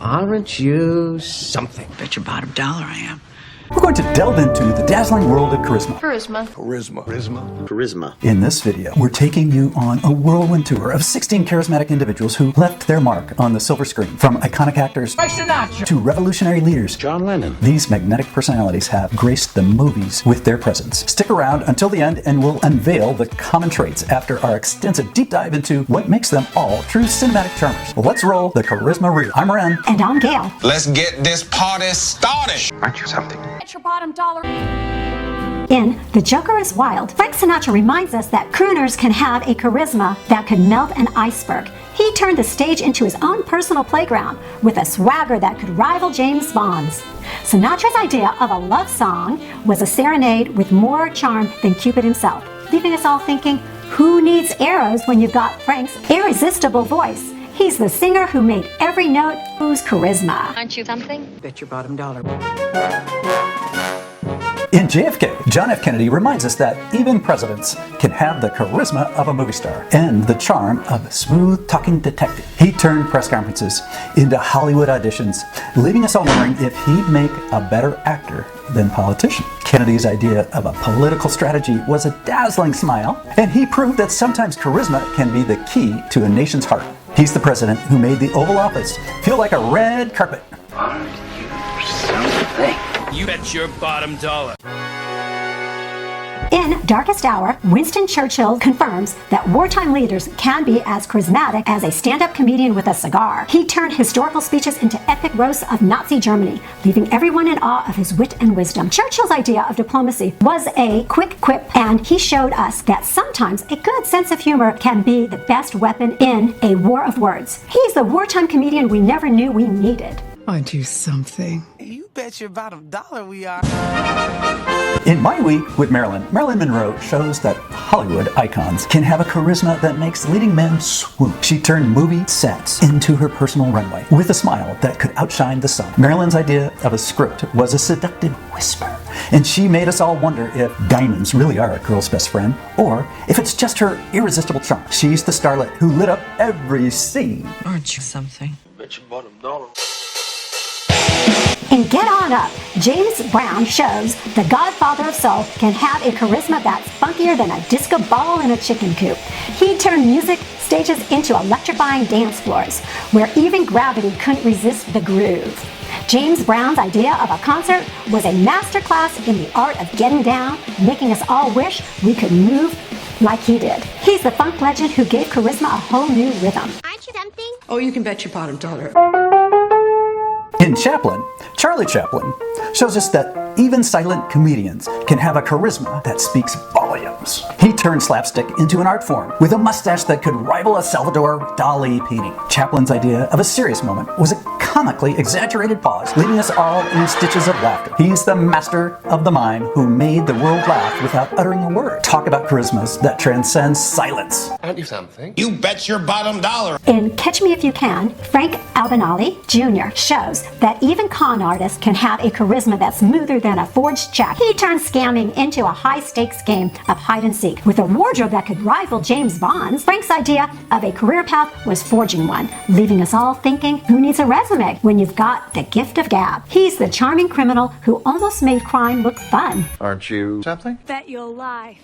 Aren't you something? Bet your bottom dollar I am. We're going to delve into the dazzling world of charisma. Charisma. In this video, we're taking you on a whirlwind tour of 16 charismatic individuals who left their mark on the silver screen. From iconic actors to revolutionary leaders, John Lennon. these magnetic personalities have graced the movies with their presence. Stick around until the end and we'll unveil the common traits after our extensive deep dive into what makes them all true cinematic charmers. Let's roll the charisma reel. I'm Ren. And I'm Gail. Let's get this party started. Aren't you something? Get your bottom dollar. In The Joker is Wild, Frank Sinatra reminds us that crooners can have a charisma that could melt an iceberg. He turned the stage into his own personal playground with a swagger that could rival James Bond's. Sinatra's idea of a love song was a serenade with more charm than Cupid himself, leaving us all thinking, who needs arrows when you've got Frank's irresistible voice? He's the singer who made every note whose charisma. Aren't you something? Bet your bottom dollar. In JFK, John F. Kennedy reminds us that even presidents can have the charisma of a movie star and the charm of a smooth-talking detective. He turned press conferences into Hollywood auditions, leaving us all wondering if he'd make a better actor than politician. Kennedy's idea of a political strategy was a dazzling smile, and he proved that sometimes charisma can be the key to a nation's heart. He's the president who made the Oval Office feel like a red carpet. Aren't you something? You bet your bottom dollar. In Darkest Hour, Winston Churchill confirms that wartime leaders can be as charismatic as a stand-up comedian with a cigar. He turned historical speeches into epic roasts of Nazi Germany, leaving everyone in awe of his wit and wisdom. Churchill's idea of diplomacy was a quick quip, and he showed us that sometimes a good sense of humor can be the best weapon in a war of words. He's the wartime comedian we never knew we needed. Aren't you something? You bet your bottom dollar we are. In My Week with Marilyn, Marilyn Monroe shows that Hollywood icons can have a charisma that makes leading men swoon. She turned movie sets into her personal runway with a smile that could outshine the sun. Marilyn's idea of a script was a seductive whisper, and she made us all wonder if diamonds really are a girl's best friend, or if it's just her irresistible charm. She's the starlet who lit up every scene. Aren't you something? Bet your bottom dollar. In Get On Up, James Brown shows the godfather of soul can have a charisma that's funkier than a disco ball in a chicken coop. He turned music stages into electrifying dance floors, where even gravity couldn't resist the groove. James Brown's idea of a concert was a masterclass in the art of getting down, making us all wish we could move like he did. He's the funk legend who gave charisma a whole new rhythm. Aren't you something? Oh, you can bet your bottom dollar. In Chaplin, Charlie Chaplin shows us that even silent comedians can have a charisma that speaks volumes. He turned slapstick into an art form with a mustache that could rival a Salvador Dali painting. Chaplin's idea of a serious moment was a comically exaggerated pause, leaving us all in stitches of laughter. He's the master of the mime who made the world laugh without uttering a word. Talk about charismas that transcend silence. Aren't you something? You bet your bottom dollar. In Catch Me If You Can, Frank Abagnale Jr. shows that even con artists can have a charisma that's smoother than a forged check. He turned scamming into a high-stakes game of hide and seek. With a wardrobe that could rival James Bond's, Frank's idea of a career path was forging one, leaving us all thinking, who needs a resume when you've got the gift of gab? He's the charming criminal who almost made crime look fun. Aren't you something? Bet your life.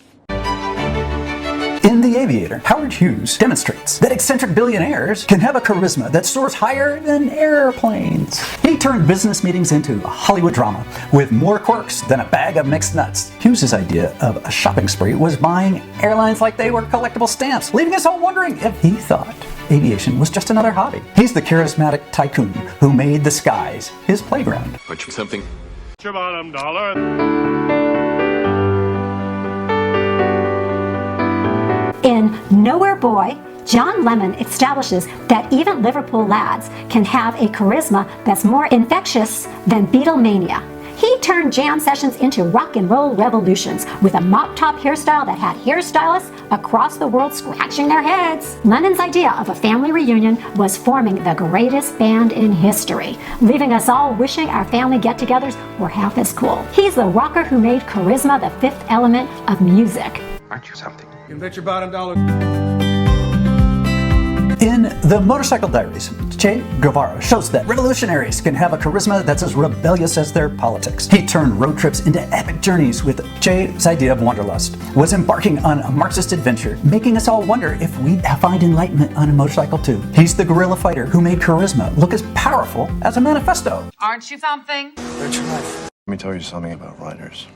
In The Aviator, Howard Hughes demonstrates that eccentric billionaires can have a charisma that soars higher than airplanes. He turned business meetings into a Hollywood drama with more quirks than a bag of mixed nuts. Hughes' idea of a shopping spree was buying airlines like they were collectible stamps, leaving us all wondering if he thought aviation was just another hobby. He's the charismatic tycoon who made the skies his playground. Aren't you something? Your bottom dollar. In Nowhere Boy, John Lennon establishes that even Liverpool lads can have a charisma that's more infectious than Beatlemania. He turned jam sessions into rock and roll revolutions with a mop-top hairstyle that had hairstylists across the world scratching their heads. Lennon's idea of a family reunion was forming the greatest band in history, leaving us all wishing our family get-togethers were half as cool. He's the rocker who made charisma the fifth element of music. Aren't you something? You can bet your bottom dollar. In the Motorcycle Diaries, Che Guevara shows that revolutionaries can have a charisma that's as rebellious as their politics. He turned road trips into epic journeys with Che's idea of wanderlust, was embarking on a Marxist adventure, making us all wonder if we'd find enlightenment on a motorcycle too. He's the guerrilla fighter who made charisma look as powerful as a manifesto. Aren't you something? That's your life. Let me tell you something about writers.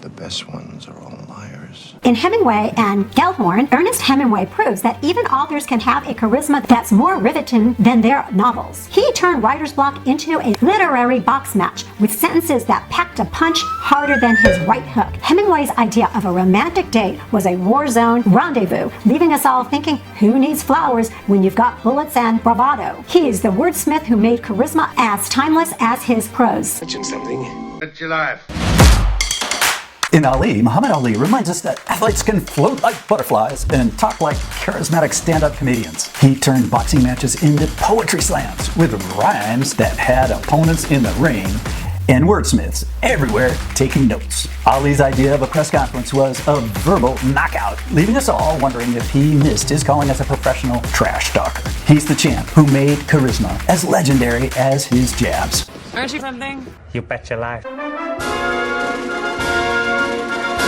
The best ones are all liars. In Hemingway and Gellhorn, Ernest Hemingway proves that even authors can have a charisma that's more riveting than their novels. He turned writer's block into a literary box match with sentences that packed a punch harder than his right hook. Hemingway's idea of a romantic date was a war zone rendezvous, leaving us all thinking, who needs flowers when you've got bullets and bravado? He's the wordsmith who made charisma as timeless as his prose. Mention something. That's your life. In Ali, Muhammad Ali reminds us that athletes can float like butterflies and talk like charismatic stand-up comedians. He turned boxing matches into poetry slams with rhymes that had opponents in the ring and wordsmiths everywhere taking notes. Ali's idea of a press conference was a verbal knockout, leaving us all wondering if he missed his calling as a professional trash talker. He's the champ who made charisma as legendary as his jabs. Aren't you something? You bet your life.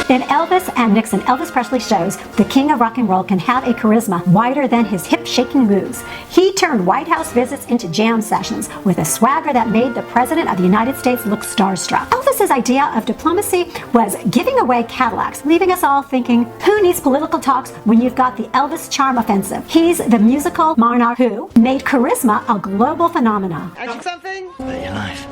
In Elvis and Nixon, Elvis Presley shows the king of rock and roll can have a charisma wider than his hip-shaking moves. He turned White House visits into jam sessions with a swagger that made the President of the United States look starstruck. Elvis's idea of diplomacy was giving away Cadillacs, leaving us all thinking, who needs political talks when you've got the Elvis charm offensive? He's the musical monarch who made charisma a global phenomenon. Aren't you something? Bet your life.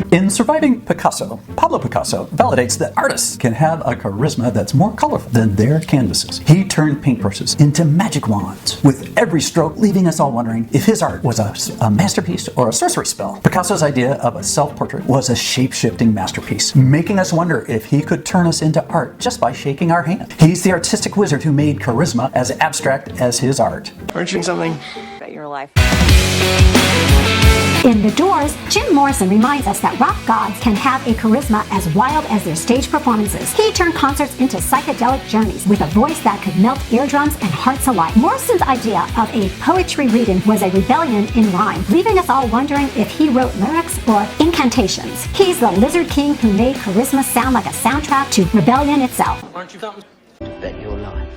In Surviving Picasso, Pablo Picasso validates that artists can have a charisma that's more colorful than their canvases. He turned paintbrushes into magic wands, with every stroke leaving us all wondering if his art was a masterpiece or a sorcery spell. Picasso's idea of a self-portrait was a shape-shifting masterpiece, making us wonder if he could turn us into art just by shaking our hand. He's the artistic wizard who made charisma as abstract as his art. Aren't you something? Bet your life. In The Doors, Jim Morrison reminds us that rock gods can have a charisma as wild as their stage performances. He turned concerts into psychedelic journeys with a voice that could melt eardrums and hearts alike. Morrison's idea of a poetry reading was a rebellion in rhyme, leaving us all wondering if he wrote lyrics or incantations. He's the lizard king who made charisma sound like a soundtrack to rebellion itself. Aren't you something? Bet your life.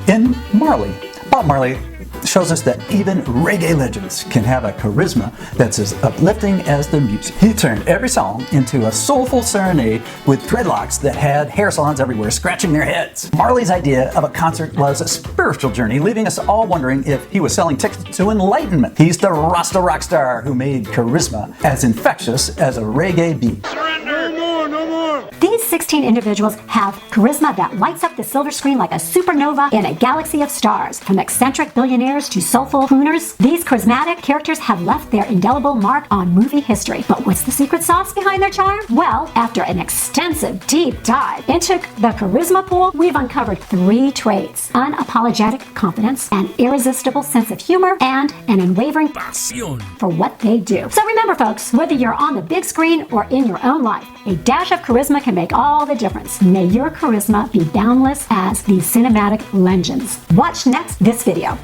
In Marley, Bob Marley shows us that even reggae legends can have a charisma that's as uplifting as the music. He turned every song into a soulful serenade with dreadlocks that had hair salons everywhere scratching their heads. Marley's idea of a concert was a spiritual journey, leaving us all wondering if he was selling tickets to enlightenment. He's the Rasta rock star who made charisma as infectious as a reggae beat. Surrender! No more, no more! These 16 individuals have charisma that lights up the silver screen like a supernova in a galaxy of stars. From eccentric billionaires to soulful crooners, these charismatic characters have left their indelible mark on movie history. But what's the secret sauce behind their charm? Well, after an extensive deep dive into the charisma pool, we've uncovered 3 traits: unapologetic confidence, an irresistible sense of humor, and an unwavering passion for what they do. So remember, folks, whether you're on the big screen or in your own life, a dash of charisma can make all the difference. May your charisma be boundless as these cinematic legends. Watch next this video.